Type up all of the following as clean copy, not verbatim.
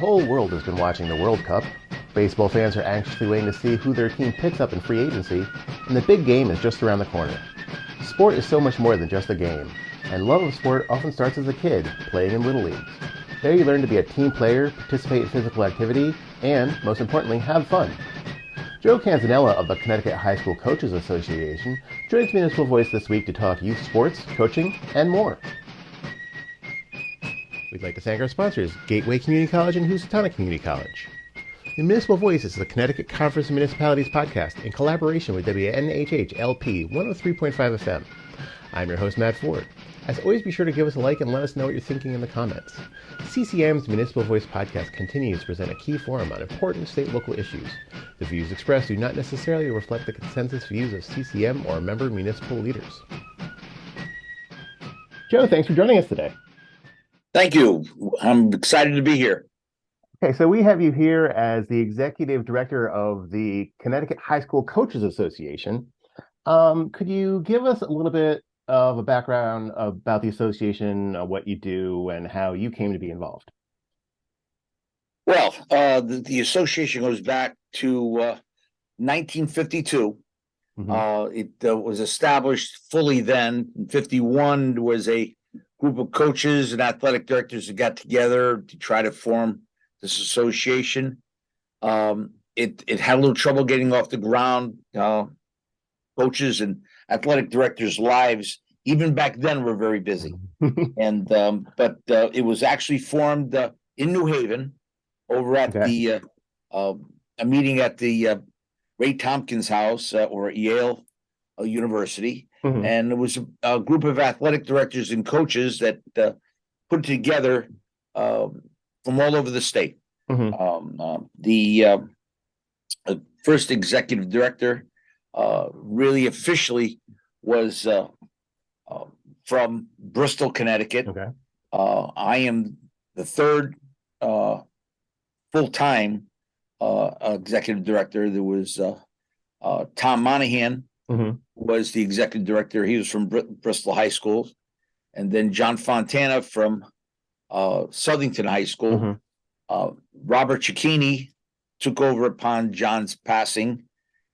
whole world has been watching the World Cup. Baseball fans are anxiously waiting to see who their team picks up in free agency, and the big game is just around the corner. Sport is so much more than just a game, and love of sport often starts as a kid, playing in Little Leagues. There you learn to be a team player, participate in physical activity, and, most importantly, have fun. Joe Canzanella of the Connecticut High School Coaches Association joins Municipal Voice this week to talk youth sports, coaching, and more. We'd like to thank our sponsors, Gateway Community College and Housatonic Community College. The Municipal Voice is the Connecticut Conference of Municipalities podcast in collaboration with WNHH LP 103.5 FM. I'm your host, Matt Ford. As always, be sure to give us a like and let us know what you're thinking in the comments. CCM's Municipal Voice podcast continues to present a key forum on important state and local issues. The views expressed do not necessarily reflect the consensus views of CCM or member municipal leaders. Joe, thanks for joining us today. Thank you. I'm excited to be here. Okay, so we have you here as the executive director of the Connecticut High School Coaches Association. Could you give us a little bit of a background about the association, what you do, and how you came to be involved? Well, the association goes back to 1952. It was established fully then. In 51, there was a group of coaches and athletic directors that got together to try to form this association. It had a little trouble getting off the ground. Coaches and athletic directors' lives, even back then, were very busy. But it was actually formed in New Haven over at a meeting at the Ray Tompkins House or Yale University. And it was a group of athletic directors and coaches that put together from all over the state. The first executive director really officially was from Bristol, Connecticut. I am the third full-time executive director. There was Tom Monahan, was the executive director. He was from Bristol High School. And then John Fontana from Southington High School. Robert Cicchini took over upon John's passing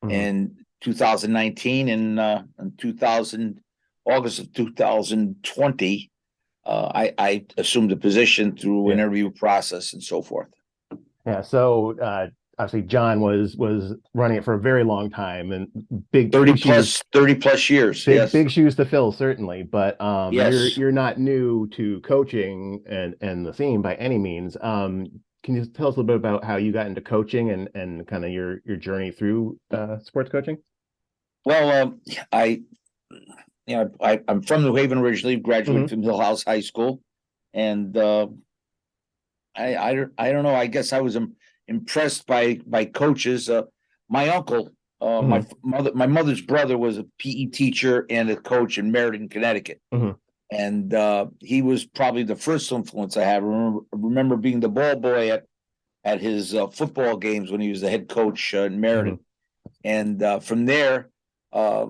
in 2019, and in August of 2020, I assumed the position through an interview process and so forth. Yeah, so obviously John was running it for a very long time, and big 30 plus years. Big shoes to fill, certainly. But yes. you're not new to coaching and the scene by any means. Can you tell us a little bit about how you got into coaching and kind of your journey through sports coaching? Well, I'm from New Haven originally, graduated from Hillhouse High School, and I don't know. I guess I was impressed by coaches. My uncle, my mother's brother, was a PE teacher and a coach in Meriden, Connecticut, and he was probably the first influence I had. I remember being the ball boy at his football games when he was the head coach in Meriden, and from there, I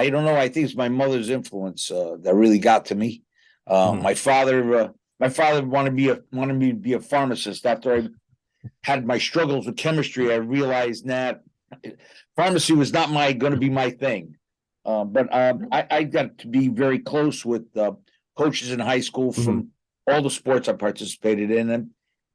don't know. I think it's my mother's influence that really got to me. My father wanted me to be a pharmacist. After I had my struggles with chemistry, I realized that pharmacy was not going to be my thing. But I got to be very close with coaches in high school from all the sports I participated in,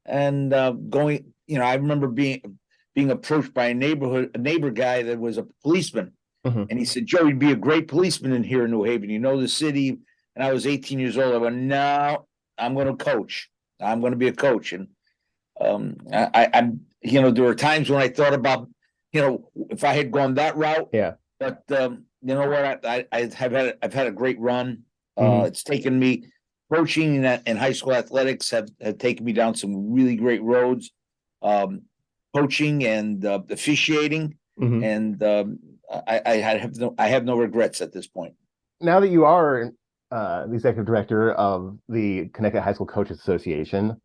and going. I remember being approached by a neighbor guy that was a policeman, and he said, "Joe, you'd be a great policeman in here in New Haven. You know the city." And I was 18 years old. I went, "No, I'm going to coach. I'm going to be a coach." And I'm there were times when I thought about, if I had gone that route. Yeah. But you know what? I've had a great run. It's taken me, coaching and high school athletics have taken me down some really great roads. Coaching and officiating, and I have no regrets at this point. Now that you are the executive director of the Connecticut High School Coaches Association,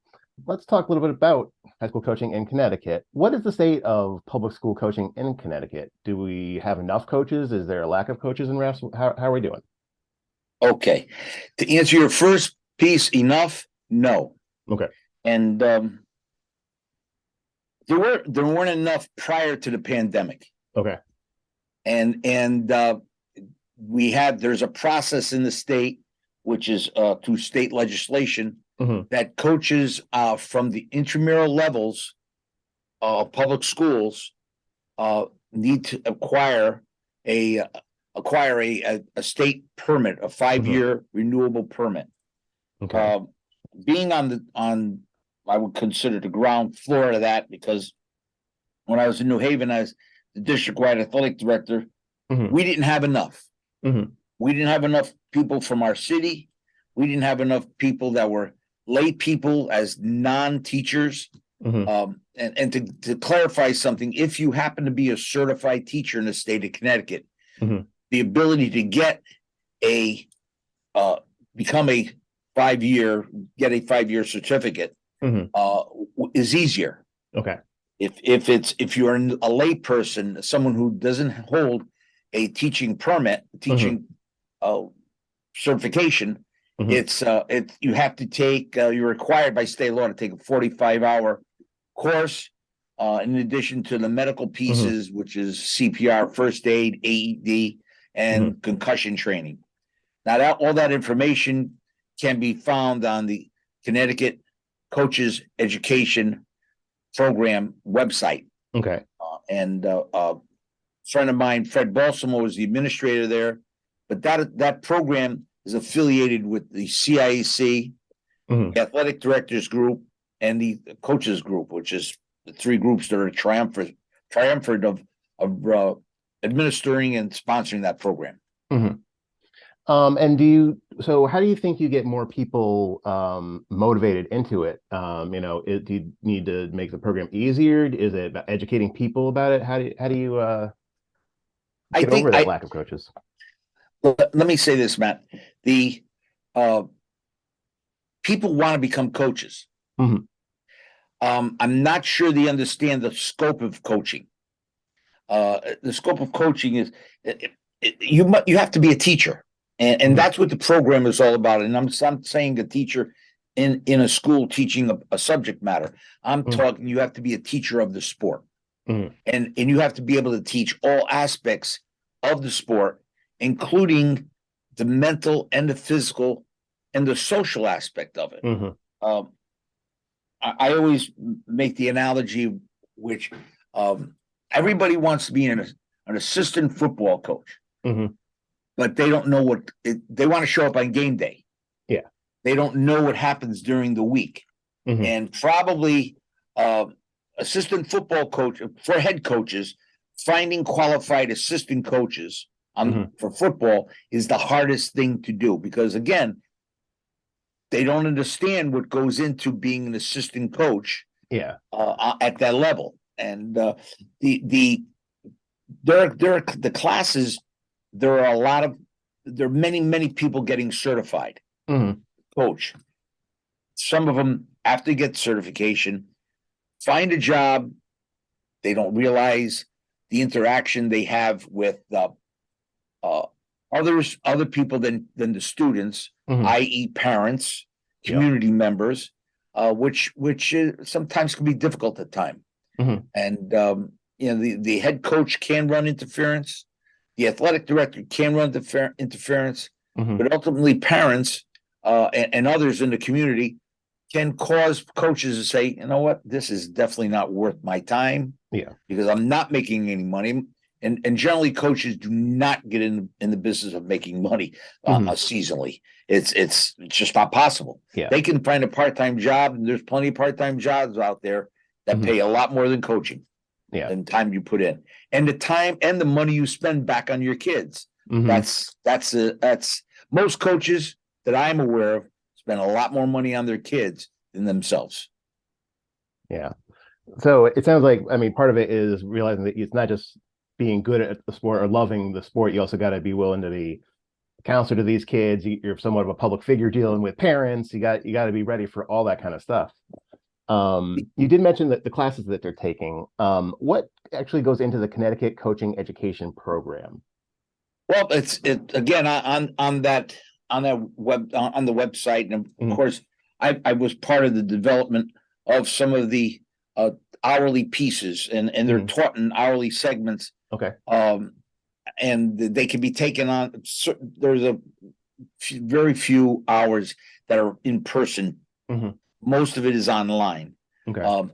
let's talk a little bit about high school coaching in Connecticut. What is the state of public school coaching in Connecticut? Do we have enough coaches? Is there a lack of coaches in refs? How are we doing? Okay. To answer your first piece, enough? No. Okay. And there weren't enough prior to the pandemic. Okay. And there's a process in the state, which is through state legislation, that coaches from the intramural levels of public schools need to acquire a state permit, a 5-year renewable permit. Okay. Being on I would consider the ground floor of that, because when I was in New Haven as the district-wide athletic director, we didn't have enough. We didn't have enough people from our city. We didn't have enough people that were lay people as non-teachers. And to clarify something, if you happen to be a certified teacher in the state of Connecticut, the ability to get become a 5-year certificate is easier. Okay. If you're a lay person, someone who doesn't hold a teaching permit, certification, you have to take, you're required by state law to take a 45-hour course, in addition to the medical pieces, which is CPR, first aid, AED, and concussion training. Now, all that information can be found on the Connecticut Coaches Education Program website. Okay. And a friend of mine, Fred Balsamo, is the administrator there, but that program is affiliated with the CIAC, the Athletic Directors Group, and the Coaches Group, which is the three groups that are triumphant of administering and sponsoring that program. And how do you think you get more people motivated into it? Do you need to make the program easier? Is it about educating people about it? How do you get over that lack of coaches? Let me say this, Matt. The people want to become coaches. I'm not sure they understand the scope of coaching. The scope of coaching is you have to be a teacher. And that's what the program is all about. And I'm saying a teacher in a school teaching a subject matter. I'm talking, you have to be a teacher of the sport. And you have to be able to teach all aspects of the sport, including the mental and the physical and the social aspect of it. I always make the analogy, which everybody wants to be an assistant football coach. But they don't know they want to show up on game day. Yeah. They don't know what happens during the week. And probably assistant football coach for head coaches, finding qualified assistant coaches for football is the hardest thing to do, because again, they don't understand what goes into being an assistant coach at that level. And the classes, there are many people getting certified coach. Some of them, after they get certification, find a job. They don't realize the interaction they have with other people than the students, i.e. parents, community members, which sometimes can be difficult at times. And the head coach can run interference. The athletic director can run interference, but ultimately parents and others in the community can cause coaches to say, you know what, this is definitely not worth my time. Yeah, because I'm not making any money. And generally, coaches do not get in the business of making money seasonally. It's just not possible. Yeah, they can find a part-time job, and there's plenty of part-time jobs out there that pay a lot more than coaching. Yeah, and time you put in, and the time and the money you spend back on your kids. That's most coaches that I'm aware of spend a lot more money on their kids than themselves. Yeah, so it sounds like, I mean, part of it is realizing that it's not just being good at the sport or loving the sport. You also got to be willing to be a counselor to these kids. You're somewhat of a public figure dealing with parents. You got to be ready for all that kind of stuff. You did mention that the classes that they're taking. What actually goes into the Connecticut Coaching Education Program? Well, it again on the website, and of course, I was part of the development of some of the hourly pieces, and they're taught in hourly segments. Okay. And they can be taken on. There's very few hours that are in person. Most of it is online. Okay.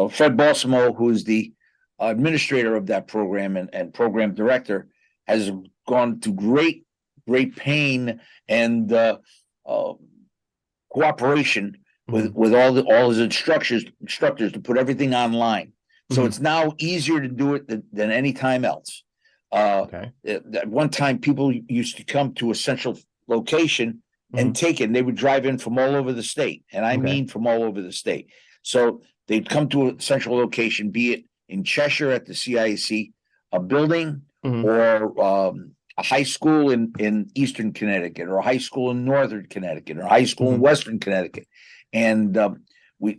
Fred Balsamo, who is the administrator of that program and program director, has gone to great pain and cooperation with all his instructors to put everything online. So it's now easier to do it than any time else. At one time, people used to come to a central location and take it, and they would drive in from all over the state, and I mean from all over the state. So they'd come to a central location, be it in Cheshire at the CIAC, a building, or a high school in Eastern Connecticut, or a high school in Northern Connecticut, or a high school in Western Connecticut. And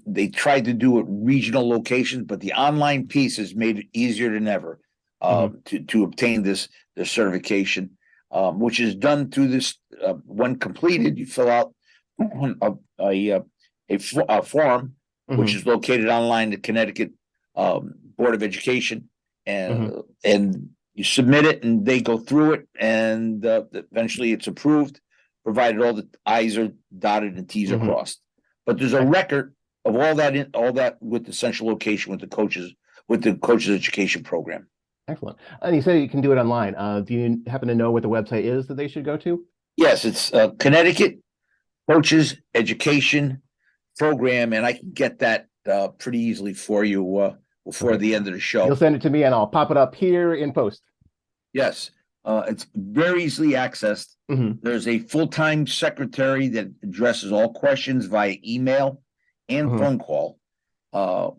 they tried to do it regional locations, but the online piece has made it easier than ever to obtain this certification, which is done through this. When completed, you fill out a form, which is located online at Connecticut Board of Education, and you submit it, and they go through it, and eventually it's approved, provided all the I's are dotted and T's are crossed. But there's a record of all that with the central location with the coaches education program. Excellent. And you say you can do it online. Do you happen to know what the website is that they should go to? Yes, it's Connecticut Coaches Education Program, and I can get that pretty easily for you before the end of the show. You'll send it to me, and I'll pop it up here in post. Yes, it's very easily accessed. There's a full-time secretary that addresses all questions via email and phone call.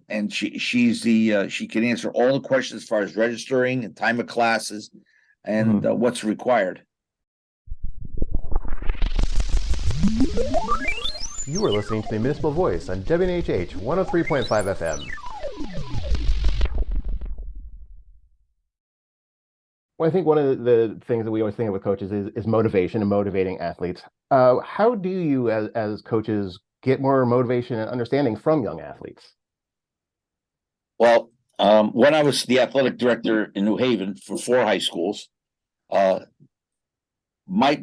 And she can answer all the questions as far as registering and time of classes and what's required. You are listening to the Municipal Voice on WNHH 103.5 FM. Well, I think one of the things that we always think of with coaches is motivation and motivating athletes. How do you, as coaches, get more motivation and understanding from young athletes? Well, when I was the athletic director in New Haven for 4 high schools, my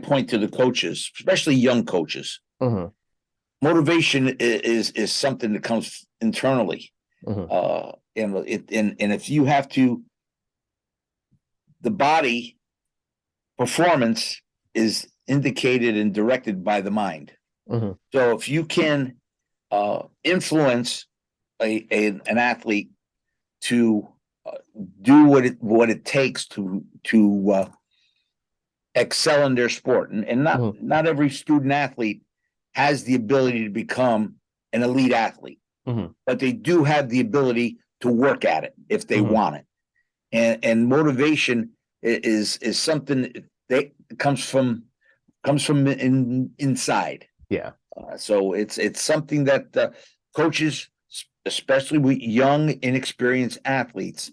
point to the coaches, especially young coaches, motivation is something that comes internally, and if you have to, the body performance is indicated and directed by the mind. So if you can influence an athlete to do what it takes to excel in their sport, and not every student athlete has the ability to become an elite athlete, but they do have the ability to work at it if they want it. And motivation is something that comes from inside. Yeah. So it's something that coaches, especially with young, inexperienced athletes,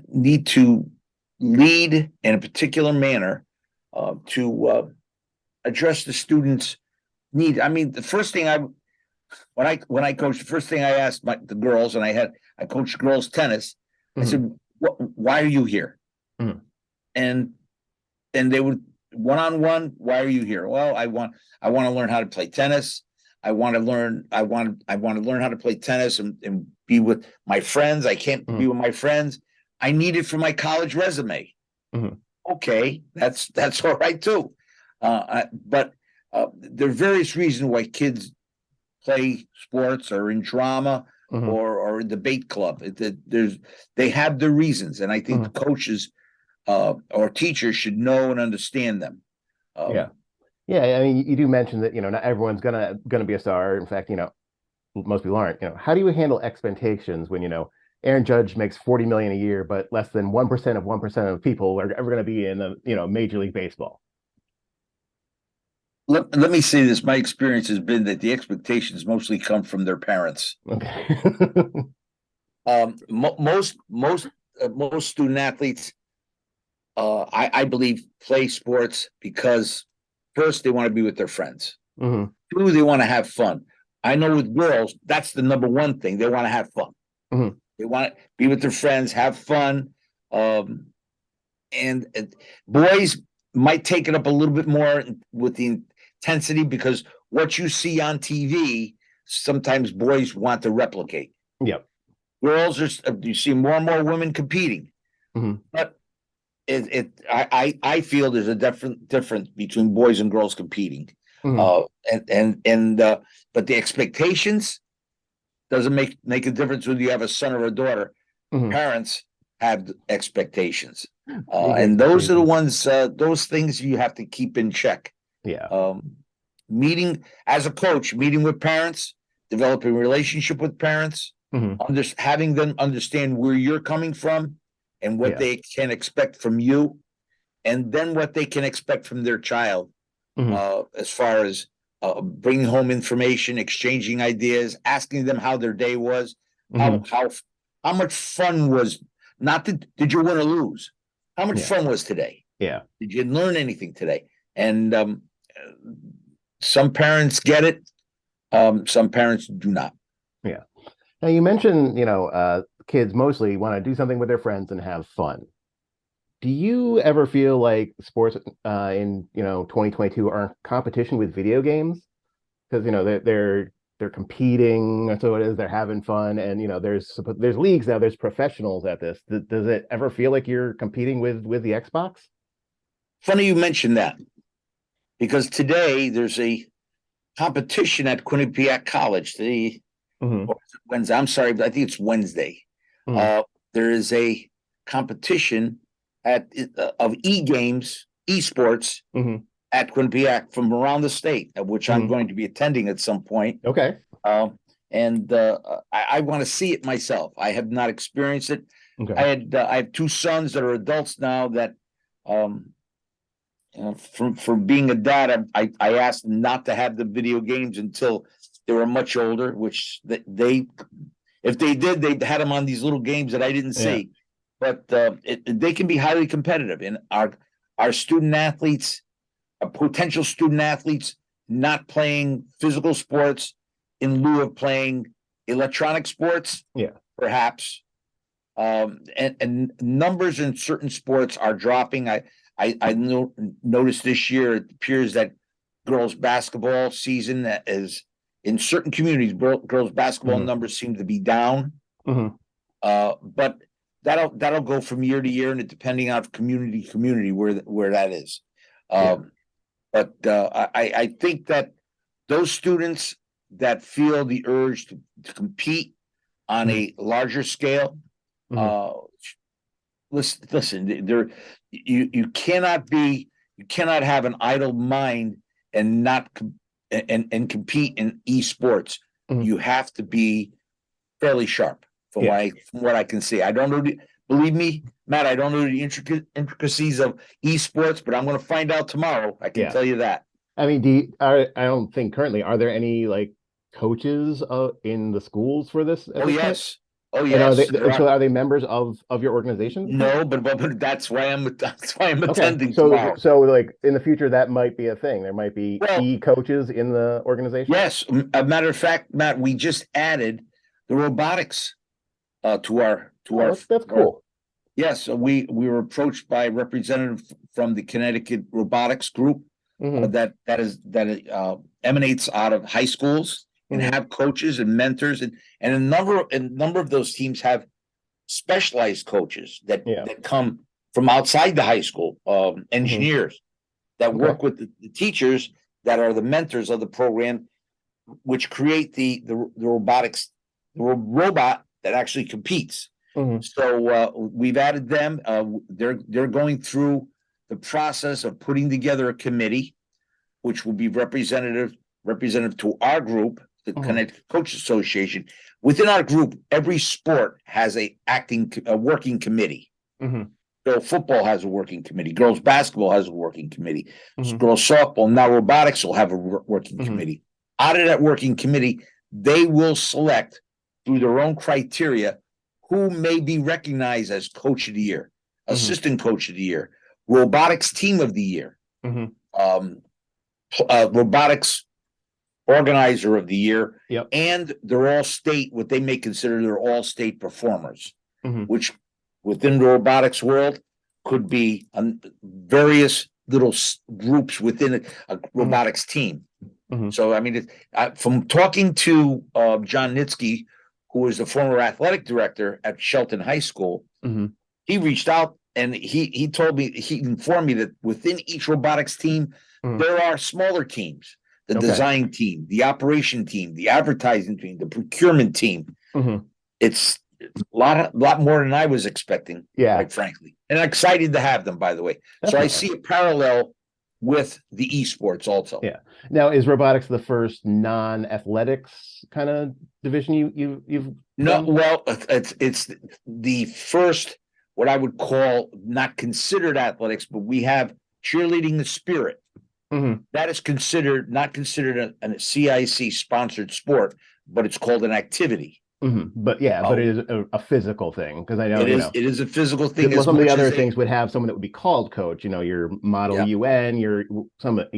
need to lead in a particular manner to address the students' need. I mean, the first thing when I coached, the first thing I asked the girls, and I coached girls tennis. I said, "Why are you here?" And they would one-on-one. Why are you here? Well, I want to learn how to play tennis. I want to learn how to play tennis and be with my friends. I can't be with my friends. I need it for my college resume. Okay, that's all right too. But there are various reasons why kids play sports or in drama or in debate club. They have their reasons, and I think the coaches or teachers should know and understand them. Yeah. I mean, you do mention that not everyone's gonna be a star. In fact, most people aren't. How do you handle expectations when Aaron Judge makes $40 million a year, but less than 1% of 1% of people are ever going to be in the Major League Baseball? Let me say this. My experience has been that the expectations mostly come from their parents. Okay. Most student athletes, I believe, play sports because first they want to be with their friends. 2, they want to have fun. I know with girls, that's the number one thing. They want to have fun. Mhm. They want to be with their friends, have fun. And boys might take it up a little bit more with the intensity, because what you see on TV, sometimes boys want to replicate. Yep. Girls you see more and more women competing, Mhm. but I feel there's a difference between boys and girls competing. Mhm. But the expectations doesn't make a difference whether you have a son or a daughter. Mhm. Parents have expectations, Big and those are the expectations. ones. Those things you have to keep in check. Yeah. Meeting as a coach, meeting with parents, developing a relationship with parents, Mhm. having them understand where you're coming from and what Yeah. they can expect from you, and then what they can expect from their child, Mhm. as far as bringing home information, exchanging ideas, asking them how their day was, how Mhm. how how much fun was, not did you win or lose, how much Yeah. fun was today, Yeah. did you learn anything today? And some parents get it, some parents do not. Yeah. Now you mentioned, kids mostly want to do something with their friends and have fun. Do you ever feel like sports in 2022 are in competition with video games? Because they're competing, that's what it is. They're having fun, and there's leagues now. There's professionals at this. Does it ever feel like you're competing with the Xbox? Funny you mentioned that, because today there's a competition at Quinnipiac College. Hmm. Or Wednesday. I'm sorry, but I think it's Wednesday. Hmm. Uh, there is a competition of e-games, esports Hmm. at Quinnipiac from around the state, which I'm Hmm. going to be attending at some point. Okay. Uh, and I want to see it myself. I have not experienced it. Okay. I have two sons that are adults now that, um, for being a dad, I asked them not to have the video games until they were much older, which they if they did, they had them on these little games that I didn't Yeah. see. But they can be highly competitive, and our student athletes, potential student athletes, not playing physical sports in lieu of playing electronic sports, Yeah. perhaps. And numbers in certain sports are dropping. I noticed this year it appears that girls basketball season is in certain communities. Girls basketball Hmm. numbers seem to be down. Hmm. But that'll go from year to year, and it depending on community where that is. Yeah. But I think that those students that feel the urge to compete on Hmm. a larger scale, Hmm. uh, listen, there you cannot have an idle mind and not and compete in esports. Hmm. You have to be fairly sharp from Yeah. what I can see. I don't know. Believe me, Matt, I don't know the intricacies of esports, but I'm going to find out tomorrow. I can Yeah. tell you that. I mean, I don't think currently are there any like coaches in the schools for this at Oh this point? yes, oh And yes, there so are. are they members of your organization at this point? No, but that's why I'm Okay. attending So tomorrow. like in the future that might be a thing. There might be Well, e-coaches in the organization. yes. A matter of fact, Matt, we just added the robotics to Oh, that's our cool. yes. So we were approached by a representative from the Connecticut robotics group, Hmm. that emanates out of high schools and Hmm. have coaches and mentors, and a number of those teams have specialized coaches Yeah. that come from outside the high school, Hmm. engineers that Okay. work with the teachers that are the mentors of the program, which create the robotics, robot that actually competes. Hmm. So we've added them. They're going through the process of putting together a committee, which will be representative to our group, the Hmm. Connecticut Coach Association. Within our group, every sport has a working committee. Hmm. Girls football has a working committee. Girls basketball has a working committee. Hmm. Girls softball, now robotics will have a working Hmm. committee. Out of that working committee, they will select through their own criteria who may be recognized as coach of the year, Hmm. assistant coach of the year, robotics team of the year, Hmm. robotics organizer of the year, Yep. and they're all state, what they may consider their all state performers, Mhm. which within the robotics world could be various little groups within a robotics team. Mhm. So, I mean, from talking to John Nitsky, who was the former athletic director at Shelton High School, Mhm. he reached out and he told me, he informed me that within each robotics team, Mhm. there are smaller teams, the Okay. design team, the operation team, the advertising team, the procurement team. Mhm. It's a lot more than I was expecting, Yeah. quite frankly. And I'm excited to have them, by the way. So I see a parallel with the esports also. Yeah. Now, is robotics the first non-athletics kind of division you've No, done? well, it's the first, what I would call not considered athletics, but we have cheerleading the spirit. Mhm. That is not considered a CIC sponsored sport, but it's called an activity. Mhm. But yeah, but it is a physical thing, because I know it is a physical thing. Well, as some of the much other as things would have someone that would be called coach. You know, your model Yeah. UN, your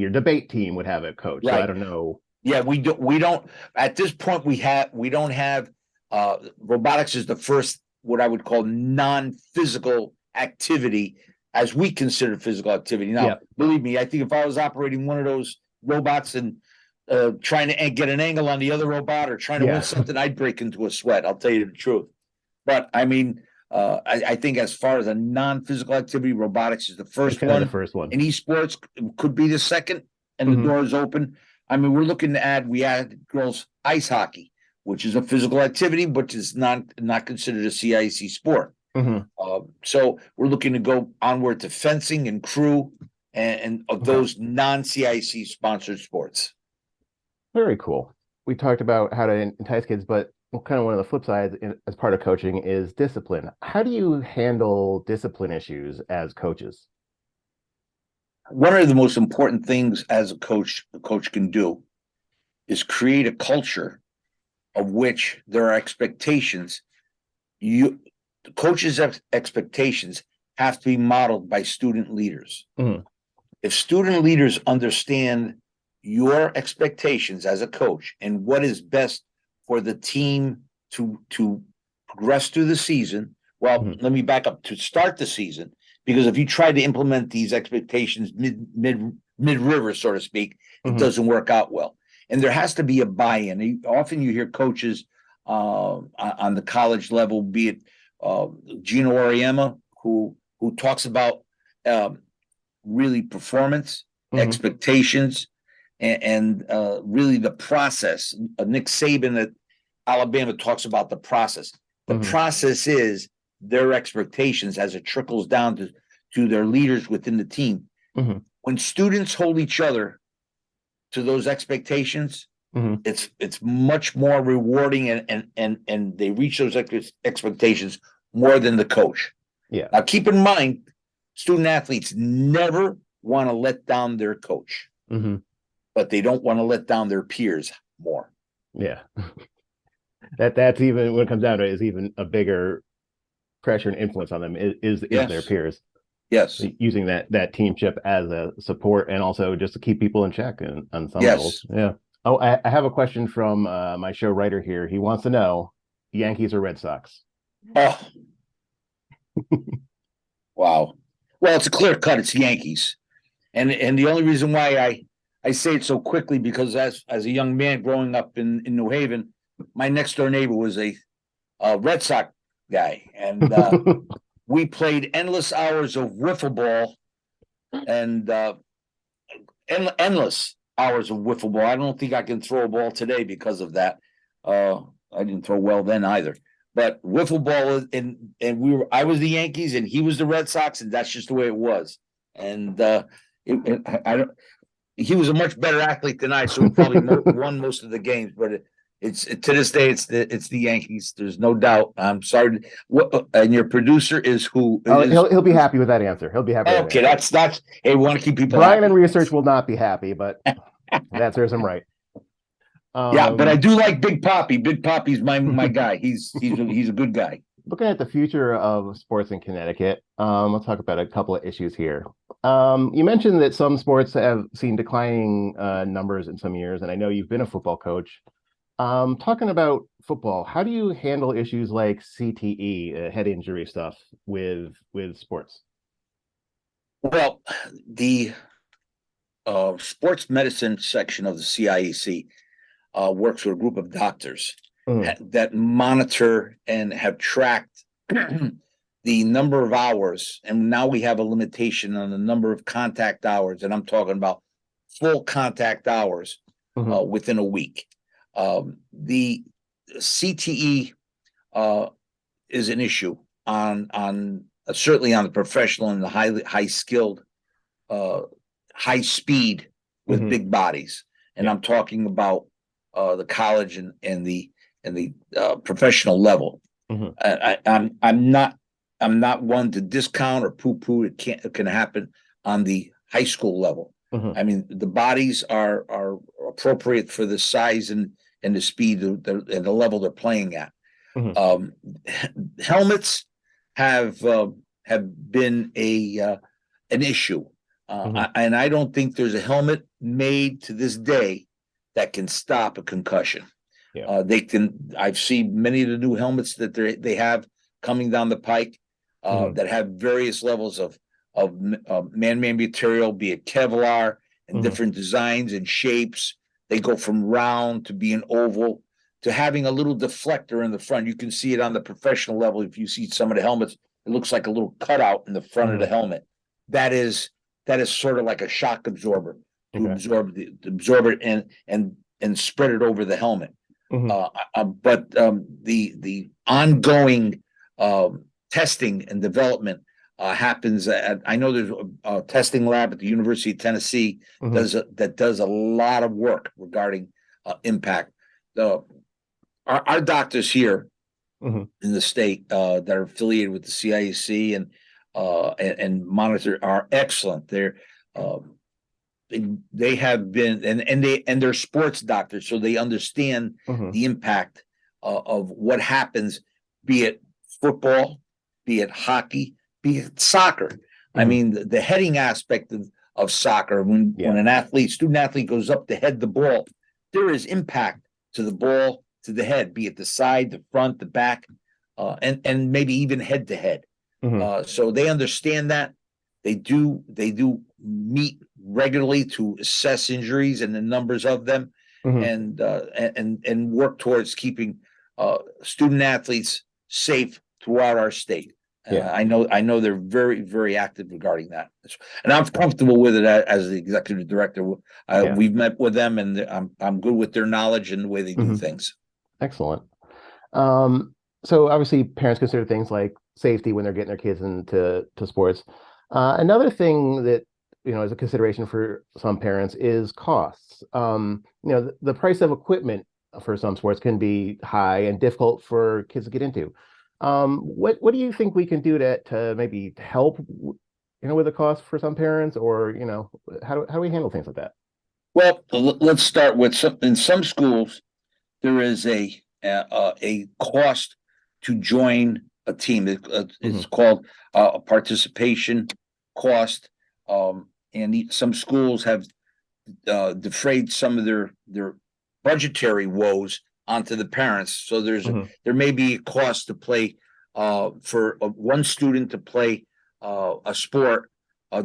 debate team would have a coach. So I Right. don't know. Yeah, we don't at this point we don't have robotics is the first, what I would call non-physical activity as we consider physical activity. Now, Yeah. believe me, I think if I was operating one of those robots and trying to get an angle on the other robot or trying to Yeah. win something, I'd break into a sweat. I'll tell you the truth. But I mean, I think as far as a non-physical activity, robotics is the first It's kind of one. the first one. And esports could be the second, and the Mhm. door is open. I mean, we're looking to we added girls ice hockey, which is a physical activity, but is not considered a CIC sport. Mhm. So we're looking to go onward to fencing and crew and of those non-CIC sponsored sports. Very cool. We talked about how to entice kids, but kind of one of the flip sides as part of coaching is discipline. How do you handle discipline issues as coaches? One of the most important things as a coach can do is create a culture of which there are expectations. The coaches' expectations have to be modeled by student leaders. Mhm. If student leaders understand your expectations as a coach and what is best for the team to progress through the season, well, let me back up, to start the season, because if you try to implement these expectations mid river, so to speak, it doesn't work out well. And there has to be a buy-in. Often you hear coaches on the college level, be it Gino Auriemma, who talks about really performance, expectations, and really the process. Nick Saban at Alabama talks about the process. The process is their expectations as it trickles down to their leaders within the team. When students hold each other to those expectations, it's much more rewarding, and they reach those expectations more than the coach. Yeah. Now, keep in mind, student athletes never want to let down their coach, but they don't want to let down their peers more. Yeah. That's even, when it comes down to it, is even a bigger pressure and influence on them is their peers. Yes. Using that teamship as a support, and also just to keep people in check on some levels. Yeah. Oh, I have a question from my show writer here. He wants to know, Yankees or Red Sox? Oh. Wow. Well, it's a clear cut. It's Yankees. And the only reason why I say it so quickly, because as a young man growing up in New Haven, my next door neighbor was a Red Sox guy. And we played endless hours of wiffle ball and endless hours of wiffle ball. I don't think I can throw a ball today because of that. I didn't throw well then either. But wiffle ball, and I was the Yankees and he was the Red Sox, and that's just the way it was. And he was a much better athlete than I, so he probably won most of the games. But it's to this day, it's the Yankees. There's no doubt. I'm sorry. And your producer is who? He'll be happy with that answer. He'll be happy. Okay, that's. Hey, we want to keep people. Brian happy. And research will not be happy, but that serves him right. Yeah, but I do like Big Poppy. Big Poppy's my guy. He's a good guy. looking at the future of sports in Connecticut, let's talk about a couple of issues here. You mentioned that some sports have seen declining numbers in some years, and I know you've been a football coach. Talking about football, how do you handle issues like CTE, head injury stuff with sports? Well, the sports medicine section of the CIEC works with a group of doctors Mm, that monitor and have tracked the number of hours. And now we have a limitation on the number of contact hours. And I'm talking about full contact hours mhm, within a week. The CTE is an issue on certainly on the professional and the high skilled, uh, high speed with mhm. big bodies. And Yeah. I'm talking about the college and the professional level. Mhm, I'm not one to discount or poo poo. It can happen on the high school level. mhm, I mean, the bodies are appropriate for the size and the speed and the level they're playing at. mhm, Um, Helmets have been an issue, mhm. and I don't think there's a helmet made to this day that can stop a concussion. Yeah. They can. I've seen many of the new helmets that they have coming down the pike Mhm, that have various levels of man-made material, be it Kevlar and mhm, different designs and shapes. They go from round to being oval to having a little deflector in the front. You can see it on the professional level. If you see some of the helmets, it looks like a little cutout in the front of the mhm. helmet. That is that is sort of like a shock absorber to Okay. absorb it and spread it over the helmet. Mhm, But the ongoing testing and development happens at. I know there's a testing lab at the University of Tennessee mhm, that does a lot of work regarding impact. The our doctors here mhm. in the state that are affiliated with the CIAC and monitor are excellent. Um, they have been and they're sports doctors, so they understand Mhm. the impact of what happens, be it football, be it hockey, be it soccer. I Mhm. mean, the heading aspect of soccer, when Yeah. an student athlete goes up to head the ball, there is impact to the ball, to the head, be it the side, the front, the back, and maybe even head to head. Mhm. So they understand that. They do meet regularly to assess injuries and the numbers of them, Mhm. and work towards keeping student athletes safe throughout our state. Yeah. I know they're very active regarding that, and I'm comfortable with it as the executive director. Yeah. We've met with them, and I'm good with their knowledge and the way they do Mhm. things. Excellent. Um, so obviously parents consider things like safety when they're getting their kids into sports. Another thing that is a consideration for some parents is costs. The price of equipment for some sports can be high and difficult for kids to get into. What do you think we can do to maybe help with the cost for some parents, or how do we handle things like that? Well, let's start with in some schools there is a cost to join a team. It's Hmm. called a participation cost, and some schools have defrayed some of their budgetary woes onto the parents. So Hmm. there may be a cost to play for one student to play a sport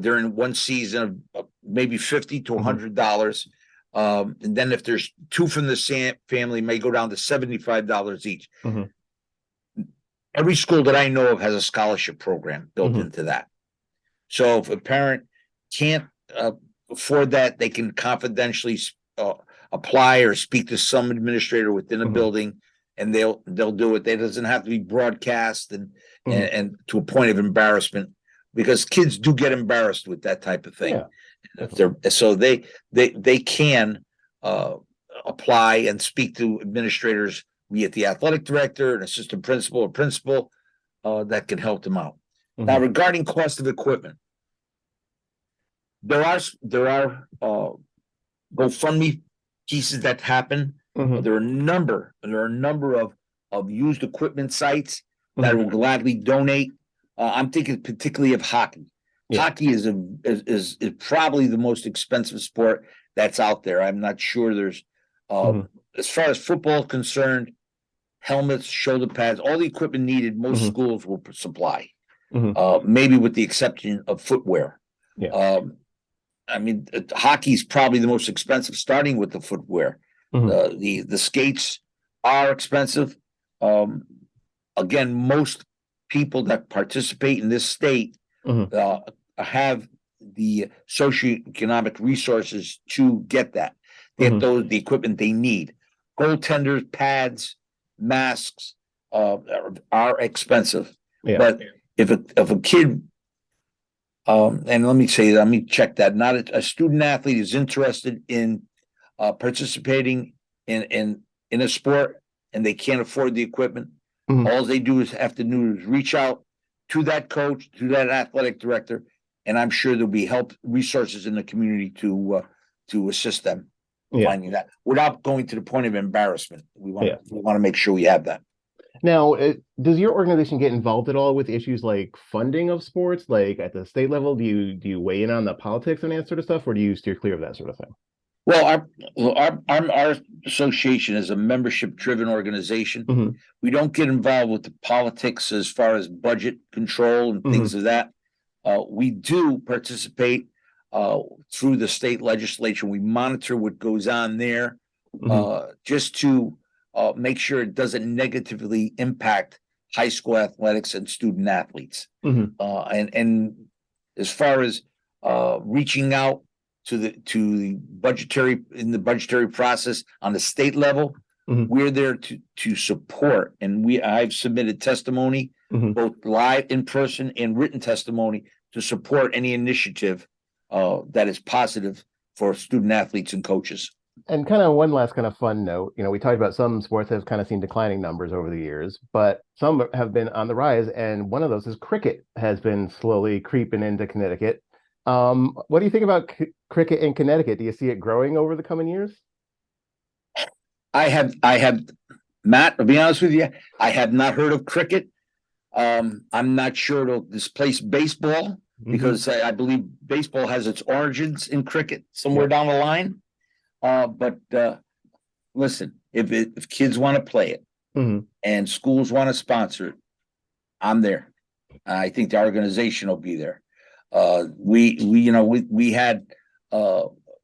during one season of maybe $50 to Hmm. $100. And then if there's two from the family, may go down to $75 each. Hmm. Every school that I know of has a scholarship program built Hmm. into that. So if a parent can't uh, afford that, they can confidentially uh, apply or speak to some administrator within a Hmm. building, and they'll do it. It doesn't have to be broadcast Hmm. and to a point of embarrassment, because kids do get embarrassed with that type of thing. Yeah, If definitely. they're so they can uh, apply and speak to administrators, be it the athletic director, an assistant principal, or principal, that can help them out. Now, Hmm. regarding cost of equipment, there are GoFundMe pieces that happen. Hmm. There are a number of used equipment sites that will gladly donate. I'm thinking particularly of hockey. Yeah. Hockey is probably the most expensive sport that's out there. I'm not sure there's as far as football is concerned, helmets, shoulder pads, all the equipment needed, most schools will supply. Maybe with the exception of footwear. Yeah. I mean, hockey is probably the most expensive, starting with the footwear. The skates are expensive. Again, most people that participate in this state have the socioeconomic resources to get that. They have the equipment they need. Goaltenders, pads, masks are expensive. Yeah. But if a kid, and let me check that. Not a student athlete is interested in participating in a sport, and they can't afford the equipment. All they do is reach out to that coach, to that athletic director, and I'm sure there'll be resources in the community to assist them finding that without going to the point of embarrassment. We want to make sure we have that. Now, does your organization get involved at all with issues like funding of sports, like at the state level? Do you weigh in on the politics and that sort of stuff, or do you steer clear of that sort of thing? Well, our association is a membership-driven organization. We don't get involved with the politics as far as budget control and things of that. We do participate through the state legislature. We monitor what goes on there just to make sure it doesn't negatively impact high school athletics and student athletes. And as far as reaching out to the budgetary process on the state level, we're there to support. And I've submitted testimony, both live, in person, and written testimony to support any initiative that is positive for student athletes and coaches. And kind of one last kind of fun note, we talked about some sports have kind of seen declining numbers over the years, but some have been on the rise. And one of those is cricket has been slowly creeping into Connecticut. What do you think about cricket in Connecticut? Do you see it growing over the coming years? I have, Matt, to be honest with you, I have not heard of cricket. I'm not sure it'll displace baseball because I believe baseball has its origins in cricket somewhere down the line. But listen, if kids want to play it and schools want to sponsor it, I'm there. I think the organization will be there. We had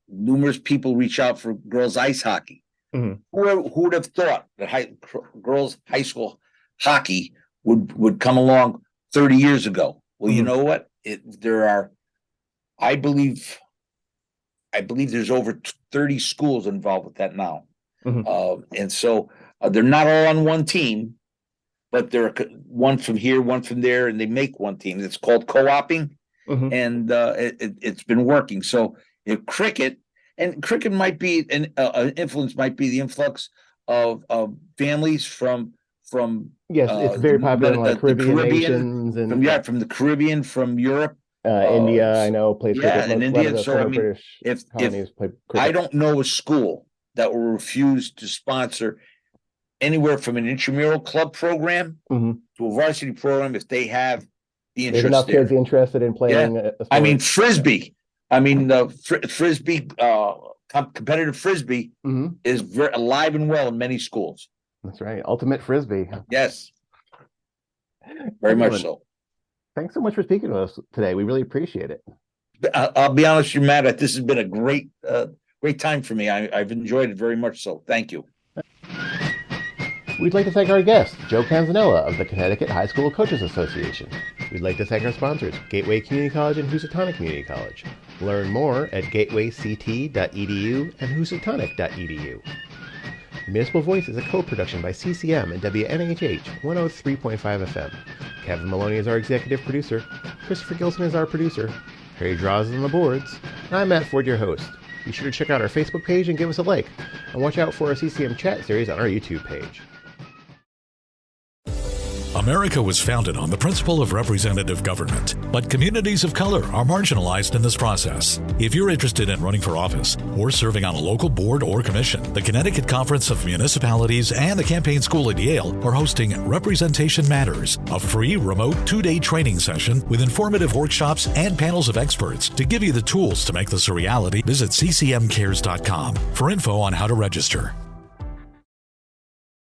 numerous people reach out for girls ice hockey. Who would have thought that girls high school hockey would come along 30 years ago? Well, you know what? I believe there's over 30 schools involved with that now. And so they're not all on one team, but they're one from here, one from there, and they make one team. It's called co-oping, and it's been working. So if cricket might be an influence, might be the influx of families from it's very popular in like Caribbean nations and from the Caribbean, from Europe. India, I know, plays cricket. In India. So I mean, British colonies play cricket. I don't know a school that will refuse to sponsor anywhere from an intramural club program to a varsity program if they have the interest. There's enough kids interested in playing. Yeah. I mean, frisbee. I mean, frisbee, competitive frisbee is very alive and well in many schools. That's right. Ultimate frisbee. Yes. Very much so. Thanks so much for speaking to us today. We really appreciate it. I'll be honest with you, Matt, this has been a great time for me. I've enjoyed it very much so. Thank you. We'd like to thank our guest, Joe Canzanella of the Connecticut High School Coaches Association. We'd like to thank our sponsors, Gateway Community College and Housatonic Community College. Learn more at gatewayct.edu and housatonic.edu. Municipal Voice is a co-production by CCM and WNHH 103.5 FM. Kevin Maloney is our executive producer. Christopher Gilson is our producer. Harry Draws on the boards. And I'm Matt Ford, your host. Be sure to check out our Facebook page and give us a like. And watch out for our CCM chat series on our YouTube page. America was founded on the principle of representative government, but communities of color are marginalized in this process. If you're interested in running for office or serving on a local board or commission, the Connecticut Conference of Municipalities and the Campaign School at Yale are hosting Representation Matters, a free remote 2-day training session with informative workshops and panels of experts to give you the tools to make this a reality. Visit ccmcares.com for info on how to register.